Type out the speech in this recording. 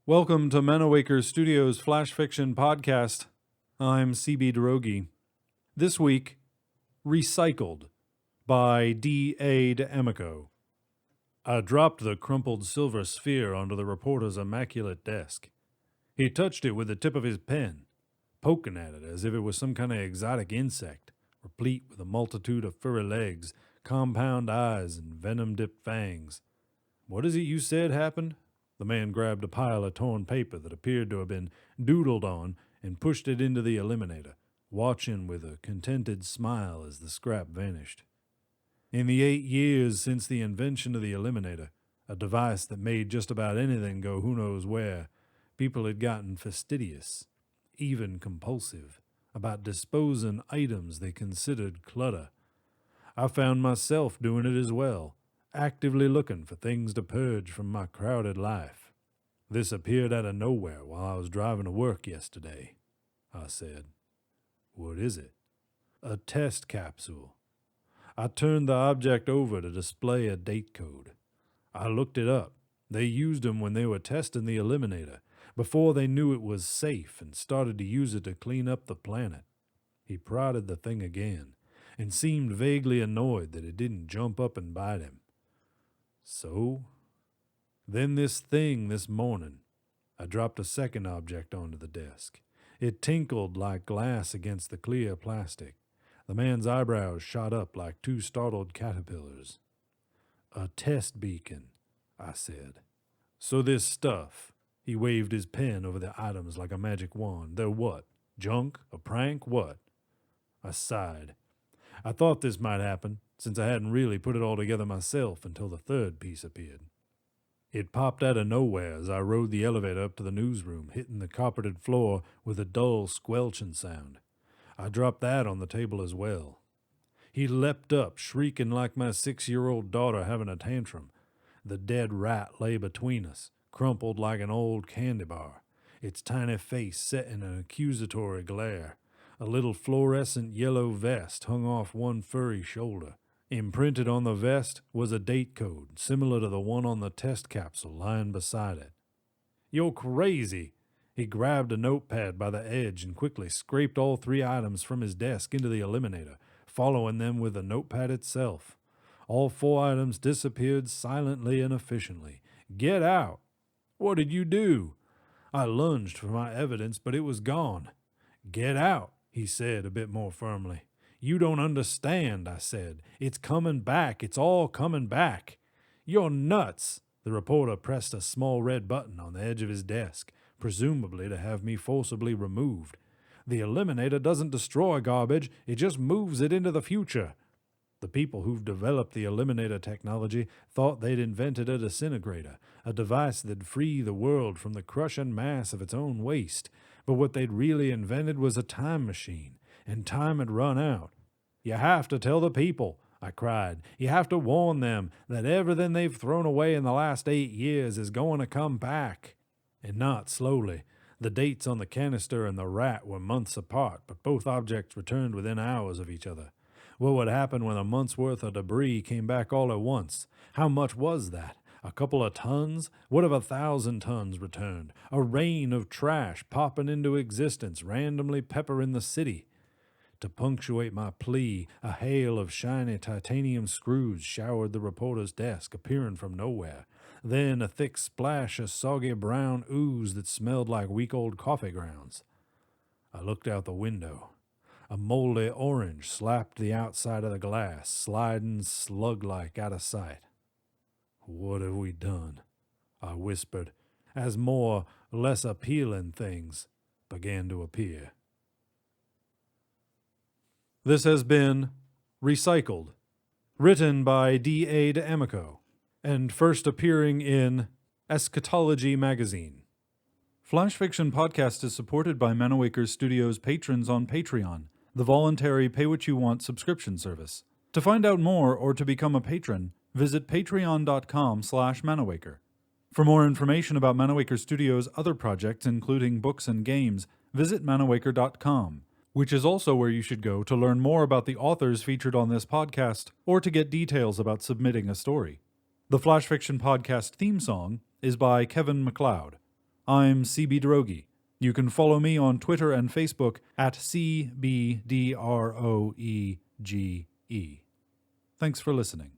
Welcome to Manawaker Studios Flash Fiction Podcast. I'm CB Drogi. This week, Recycled by D.A. D'Amico. I dropped the crumpled silver sphere onto the reporter's immaculate desk. He touched it with the tip of his pen, poking at it as if it was some kind of exotic insect, replete with a multitude of furry legs, compound eyes, and venom-dipped fangs. "What is it you said happened?" The man grabbed a pile of torn paper that appeared to have been doodled on and pushed it into the Eliminator, watching with a contented smile as the scrap vanished. In the 8 years since the invention of the Eliminator, a device that made just about anything go who knows where, people had gotten fastidious, even compulsive, about disposing items they considered clutter. I found myself doing it as well, actively looking for things to purge from my crowded life. "This appeared out of nowhere while I was driving to work yesterday," I said. "What is it?" "A test capsule." I turned the object over to display a date code. I looked it up. They used them when they were testing the Eliminator, before they knew it was safe and started to use it to clean up the planet. He prodded the thing again, and seemed vaguely annoyed that it didn't jump up and bite him. "So? Then this thing this morning." I dropped a second object onto the desk. It tinkled like glass against the clear plastic. The man's eyebrows shot up like two startled caterpillars. "A test beacon," I said. "So this stuff," he waved his pen over the items like a magic wand, "they're what? Junk? A prank? What?" I sighed. I thought this might happen, since I hadn't really put it all together myself until the third piece appeared. It popped out of nowhere as I rode the elevator up to the newsroom, hitting the carpeted floor with a dull squelching sound. I dropped that on the table as well. He leapt up, shrieking like my 6-year-old daughter having a tantrum. The dead rat lay between us, crumpled like an old candy bar, its tiny face set in an accusatory glare. A little fluorescent yellow vest hung off one furry shoulder. Imprinted on the vest was a date code, similar to the one on the test capsule lying beside it. "You're crazy!" He grabbed a notepad by the edge and quickly scraped all 3 items from his desk into the Eliminator, following them with the notepad itself. All 4 items disappeared silently and efficiently. "Get out!" "What did you do?" I lunged for my evidence, but it was gone. "Get out," he said a bit more firmly. "You don't understand," I said. "It's coming back. It's all coming back." "You're nuts." The reporter pressed a small red button on the edge of his desk, presumably to have me forcibly removed. "The Eliminator doesn't destroy garbage. It just moves it into the future." The people who've developed the Eliminator technology thought they'd invented a disintegrator, a device that'd free the world from the crushing mass of its own waste. But what they'd really invented was a time machine, and time had run out. "You have to tell the people," I cried. "You have to warn them that everything they've thrown away in the last 8 years is going to come back." And not slowly. The dates on the canister and the rat were months apart, but both objects returned within hours of each other. What would happen when a month's worth of debris came back all at once? How much was that? A couple of tons? What if 1,000 tons returned? A rain of trash popping into existence, randomly peppering the city. To punctuate my plea, a hail of shiny titanium screws showered the reporter's desk, appearing from nowhere. Then a thick splash of soggy brown ooze that smelled like week-old coffee grounds. I looked out the window. A moldy orange slapped the outside of the glass, sliding slug-like out of sight. "What have we done?" I whispered, as more, less appealing things began to appear. This has been Recycled, written by D.A. D'Amico, and first appearing in Eschatology magazine. Flash Fiction Podcast is supported by Manawaker Studios patrons on Patreon, the voluntary pay-what-you-want subscription service. To find out more or to become a patron, visit patreon.com/Manawaker. For more information about Manawaker Studios' other projects, including books and games, visit manawaker.com, which is also where you should go to learn more about the authors featured on this podcast or to get details about submitting a story. The Flash Fiction Podcast theme song is by Kevin MacLeod. I'm CB Droege. You can follow me on Twitter and Facebook at CBDROEGE. Thanks for listening.